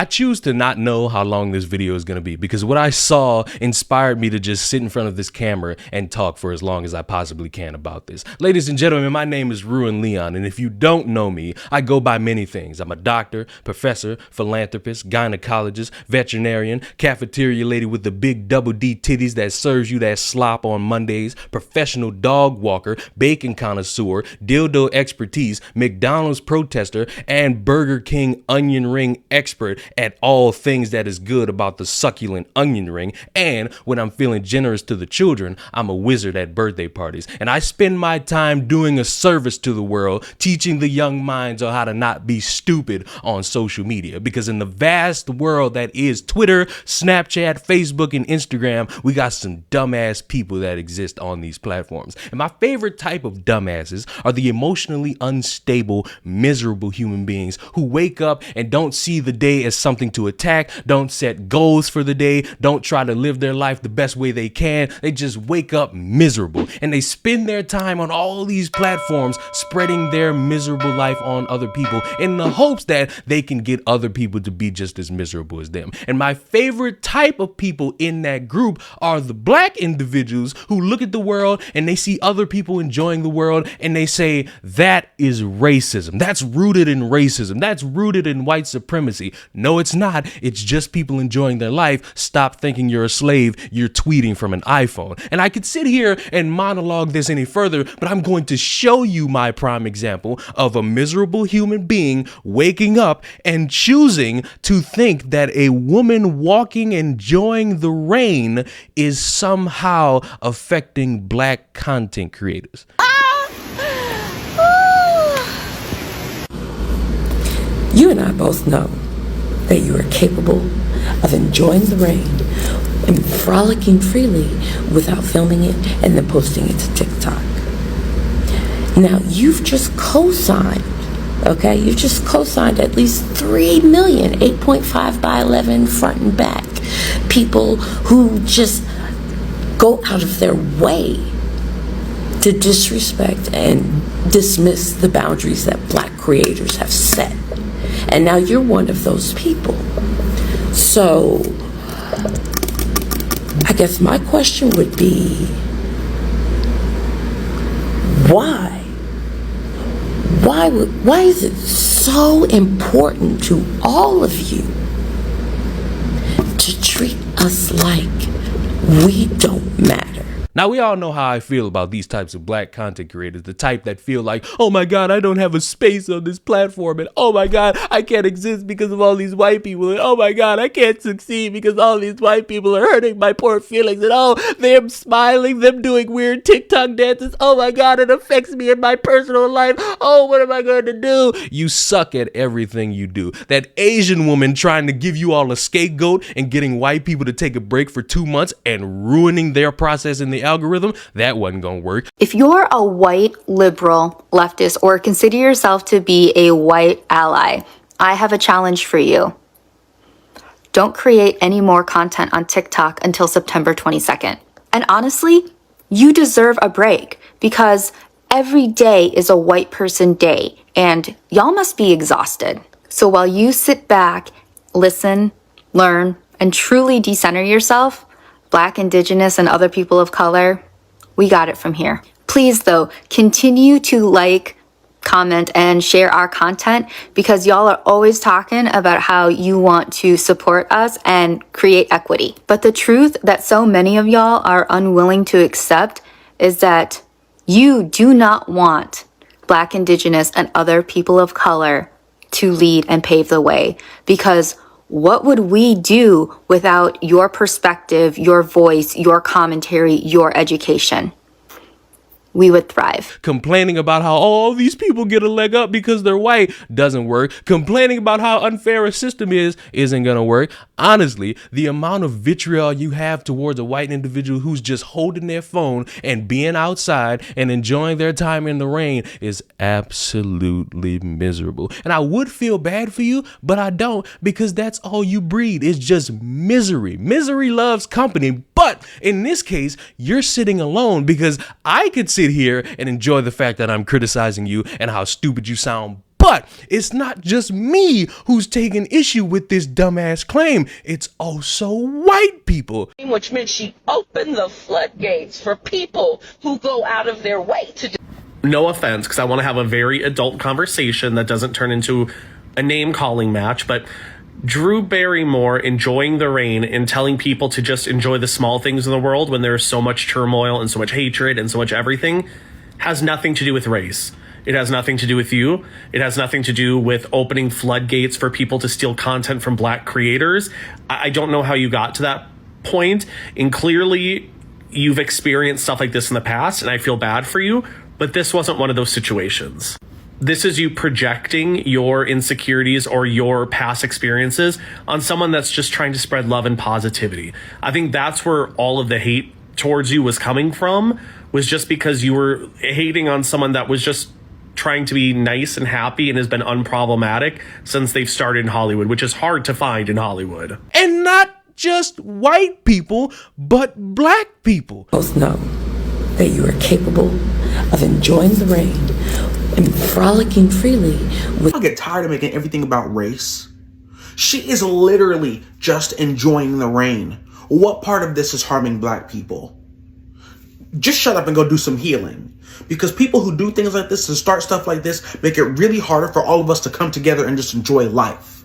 choose to not know how long this video is going to be because what I saw inspired me to just sit in front of this camera and talk for as long as I possibly can about this. Ladies and gentlemen, my name is Ruin Leon, and if you don't know me, I go by many things. I'm a doctor, professor, philanthropist, gynecologist, veterinarian, cafeteria lady with the big double D titties that serves you that slop on Mondays, professional dog walker, bacon connoisseur, dildo expertise, McDonald's protester, and Burger King onion ring expert at all things that is good about the succulent onion ring. And when I'm feeling generous to the children, I'm a wizard at birthday parties. And I spend my time doing a service to the world, teaching the young minds on how to not be stupid on social media. Because in the vast world that is Twitter, Snapchat, Facebook, and Instagram, we got some dumbass people that exist on these platforms. And my favorite type of dumbasses are the emotionally unstable, miserable human beings who wake up and don't see the day as something to attack, don't set goals for the day, don't try to live their life the best way they can. They just wake up miserable and they spend their time on all these platforms spreading their miserable life on other people in the hopes that they can get other people to be just as miserable as them. And my favorite type of people in that group are the black individuals who look at the world and they see other people enjoying the world and they say, that is racism. That's rooted in racism. That's rooted in white supremacy. No, it's not. It's just people enjoying their life. Stop thinking you're a slave. You're tweeting from an iPhone. And I could sit here and monologue this any further, but I'm going to show you my prime example of a miserable human being waking up and choosing to think that a woman walking enjoying the rain is somehow affecting black content creators. You and I both know that you are capable of enjoying the rain and frolicking freely without filming it and then posting it to TikTok. Now, you've just co-signed, okay? You've just co-signed at least 3 million, 8.5 by 11 front and back, people who just go out of their way to disrespect and dismiss the boundaries that black creators have set. And now you're one of those people. So I guess my question would be, why? Why is it so important to all of you to treat us like we don't matter? Now, we all know how I feel about these types of black content creators, the type that feel like, oh my God, I don't have a space on this platform, and oh my God, I can't exist because of all these white people, and oh my God, I can't succeed because all these white people are hurting my poor feelings, and oh, them smiling, them doing weird TikTok dances, oh my God, it affects me in my personal life, oh, what am I going to do? You suck at everything you do. That Asian woman trying to give you all a scapegoat and getting white people to take a break for 2 months and ruining their process in the algorithm, that wasn't gonna work. If you're a white liberal leftist or consider yourself to be a white ally, I have a challenge for you. Don't create any more content on TikTok until September 22nd. And honestly, you deserve a break because every day is a white person day and y'all must be exhausted. So while you sit back, listen, learn, and truly decenter yourself, Black, Indigenous, and other people of color, we got it from here. Please, though, continue to like, comment, and share our content because y'all are always talking about how you want to support us and create equity. But the truth that so many of y'all are unwilling to accept is that you do not want Black, Indigenous, and other people of color to lead and pave the way because what would we do without your perspective, your voice, your commentary, your education? We would thrive. Complaining about how all these people get a leg up because they're white doesn't work. Complaining about how unfair a system isn't gonna work. Honestly, the amount of vitriol you have towards a white individual who's just holding their phone and being outside and enjoying their time in the rain is absolutely miserable. And I would feel bad for you, but I don't because that's all you breed. It's just misery. Misery loves company. But in this case, you're sitting alone because I could sit here and enjoy the fact that I'm criticizing you and how stupid you sound. But it's not just me who's taking issue with this dumbass claim. It's also white people. Which meant she opened the floodgates for people who go out of their way to do. No offense, because I want to have a very adult conversation that doesn't turn into a name-calling match, but Drew Barrymore enjoying the rain and telling people to just enjoy the small things in the world when there's so much turmoil and so much hatred and so much everything has nothing to do with race. It has nothing to do with you. It has nothing to do with opening floodgates for people to steal content from black creators. I don't know how you got to that point, and clearly you've experienced stuff like this in the past, and I feel bad for you, but this wasn't one of those situations. This is you projecting your insecurities or your past experiences on someone that's just trying to spread love and positivity. I think that's where all of the hate towards you was coming from, was just because you were hating on someone that was just trying to be nice and happy and has been unproblematic since they've started in Hollywood, which is hard to find in Hollywood. And not just white people, but black people. Both know that you are capable of enjoying the rain and frolicking freely with. I get tired of making everything about race. She is literally just enjoying the rain. What part of this is harming black people? Just shut up and go do some healing. Because people who do things like this and start stuff like this make it really harder for all of us to come together and just enjoy life.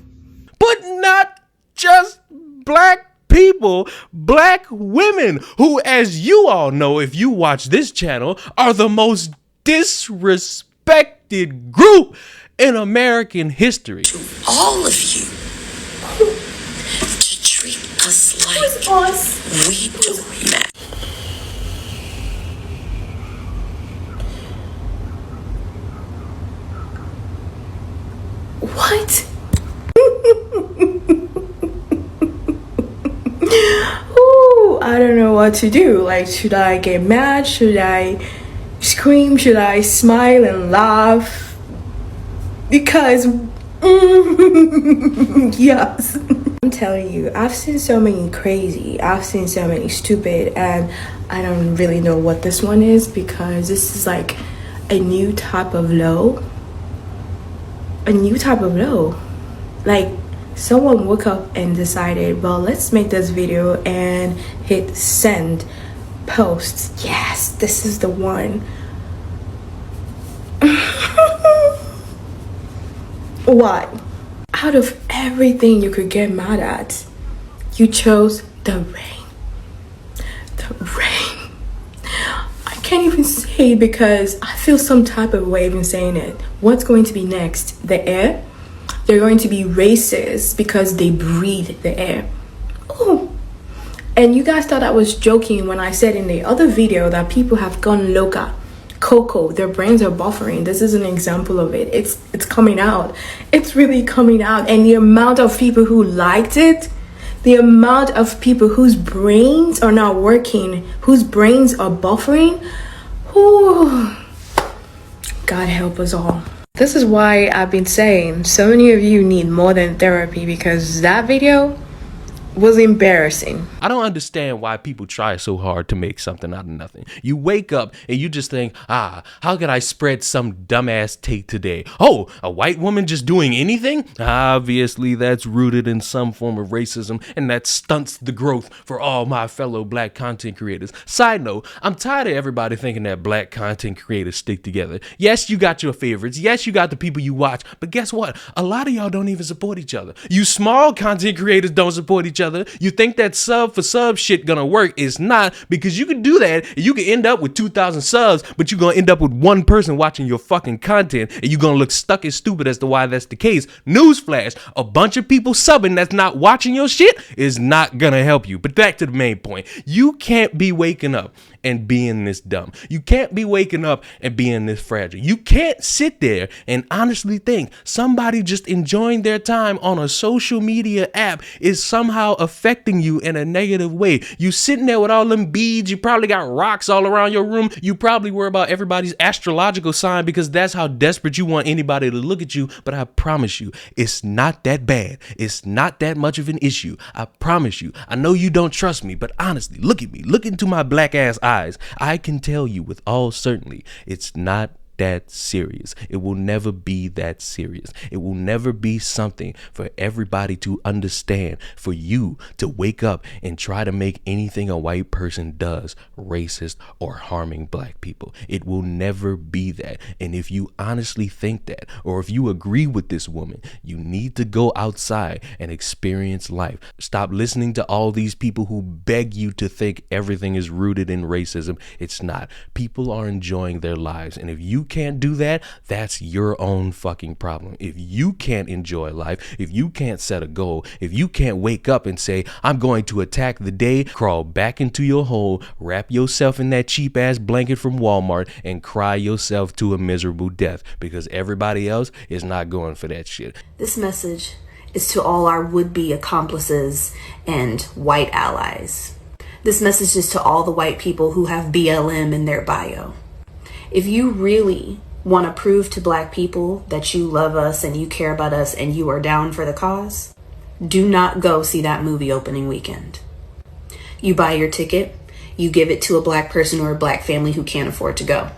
But not just black people, black women, who, as you all know if you watch this channel, are the most disrespected group in American history. To all of you to treat us like we don't matter. What? Ooh, I don't know what to do. Like, should I get mad? Should I scream? Should I smile and laugh? Because, yes. I'm telling you, I've seen so many crazy, I've seen so many stupid, and I don't really know what this one is, because this is like a new type of low. A new type of low. Like, someone woke up and decided, well, let's make this video and hit send, post. Yes, this is the one. What? Out of everything you could get mad at, you chose the rain. The rain. I can't even say it because I feel some type of way even saying it. What's going to be next? The air? They're going to be racist because they breathe the air. Oh, and you guys thought I was joking when I said in the other video that people have gone loca. Coco, their brains are buffering. This is an example of it. It's coming out. It's really coming out. And the amount of people who liked it, the amount of people whose brains are not working, whose brains are buffering, whew, God help us all. This is why I've been saying so many of you need more than therapy, because that video was embarrassing. I don't understand why people try so hard to make something out of nothing. You wake up and you just think, how could I spread some dumbass take today? Oh, a white woman just doing anything? Obviously, that's rooted in some form of racism, and that stunts the growth for all my fellow black content creators. Side note, I'm tired of everybody thinking that black content creators stick together. Yes, you got your favorites. Yes, you got the people you watch. But guess what? A lot of y'all don't even support each other. You small content creators don't support each other. You think that sub for sub shit gonna work? It's not, because you can do that and you can end up with 2,000 subs, but you're gonna end up with one person watching your fucking content, and you're gonna look stuck and stupid as to why that's the case. Newsflash, a bunch of people subbing that's not watching your shit is not gonna help you. But back to the main point. You can't be waking up and being this dumb. You can't be waking up and being this fragile. You can't sit there and honestly think somebody just enjoying their time on a social media app is somehow affecting you in a negative way. You sitting there with all them beads. You probably got rocks all around your room. You probably worry about everybody's astrological sign because that's how desperate you want anybody to look at you. But I promise you, it's not that bad. It's not that much of an issue. I promise you. I know you don't trust me, but honestly, look at me. Look into my black ass eyes. I can tell you with all certainty, it's not that serious. It will never be that serious. It will never be something for everybody to understand, for you to wake up and try to make anything a white person does racist or harming black people. It will never be that. And if you honestly think that, or if you agree with this woman, you need to go outside and experience life. Stop listening to all these people who beg you to think everything is rooted in racism. It's not. People are enjoying their lives. And if you can't do that, that's your own fucking problem. If you can't enjoy life, if you can't set a goal, if you can't wake up and say, I'm going to attack the day, crawl back into your hole, wrap yourself in that cheap ass blanket from Walmart, and cry yourself to a miserable death, because everybody else is not going for that shit. This message is to all our would-be accomplices and white allies. This message is to all the white people who have BLM in their bio. If you really want to prove to black people that you love us and you care about us and you are down for the cause, do not go see that movie opening weekend. You buy your ticket, you give it to a black person or a black family who can't afford to go.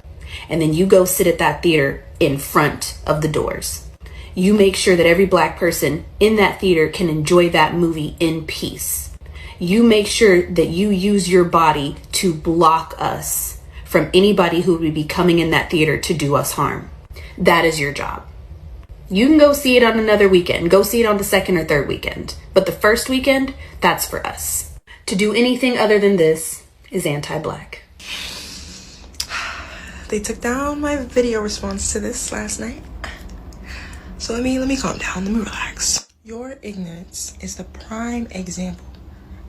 And then you go sit at that theater in front of the doors. You make sure that every black person in that theater can enjoy that movie in peace. You make sure that you use your body to block us from anybody who would be coming in that theater to do us harm. That is your job. You can go see it on another weekend. Go see it on the second or third weekend. But the first weekend, that's for us. To do anything other than this is anti-black. They took down my video response to this last night. So let me calm down, let me relax. Your ignorance is the prime example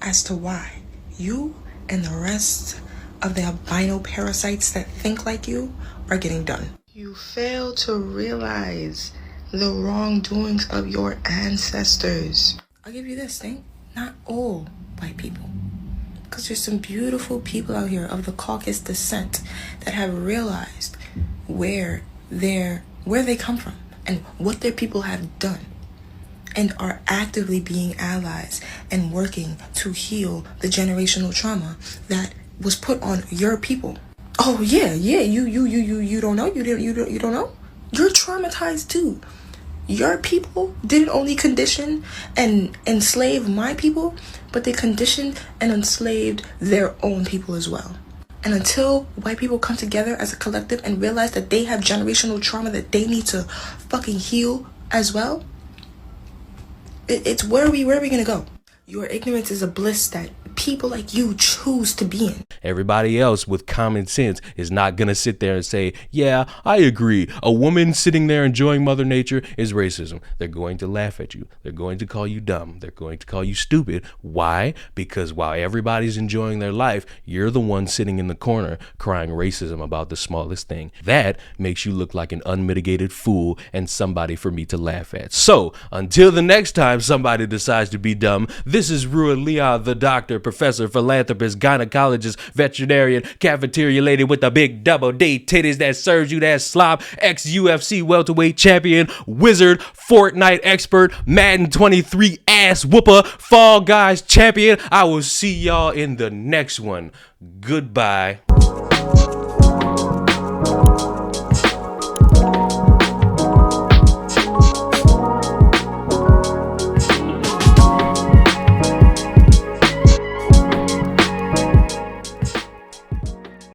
as to why you and the rest of the albino parasites that think like you are getting done. You fail to realize the wrongdoings of your ancestors. I'll give you this thing, not all white people. Because there's some beautiful people out here of the Caucasus descent that have realized where they come from and what their people have done, and are actively being allies and working to heal the generational trauma that was put on your people. Oh yeah, you don't know? You don't know? You're traumatized too. Your people didn't only condition and enslave my people, but they conditioned and enslaved their own people as well. And until white people come together as a collective and realize that they have generational trauma that they need to fucking heal as well, it's where are we gonna go? Your ignorance is a bliss that people like you choose to be in. Everybody else with common sense is not going to sit there and say, yeah, I agree. A woman sitting there enjoying Mother Nature is racism. They're going to laugh at you. They're going to call you dumb. They're going to call you stupid. Why? Because while everybody's enjoying their life, you're the one sitting in the corner crying racism about the smallest thing. That makes you look like an unmitigated fool and somebody for me to laugh at. So until the next time somebody decides to be dumb, this is Ruin Leon, the doctor, professor, philanthropist, gynecologist, veterinarian, cafeteria lady with the big double D titties that serves you that slop, ex-UFC welterweight champion, wizard, Fortnite expert, Madden 23 ass whooper, Fall Guys champion. I will see y'all in the next one. Goodbye.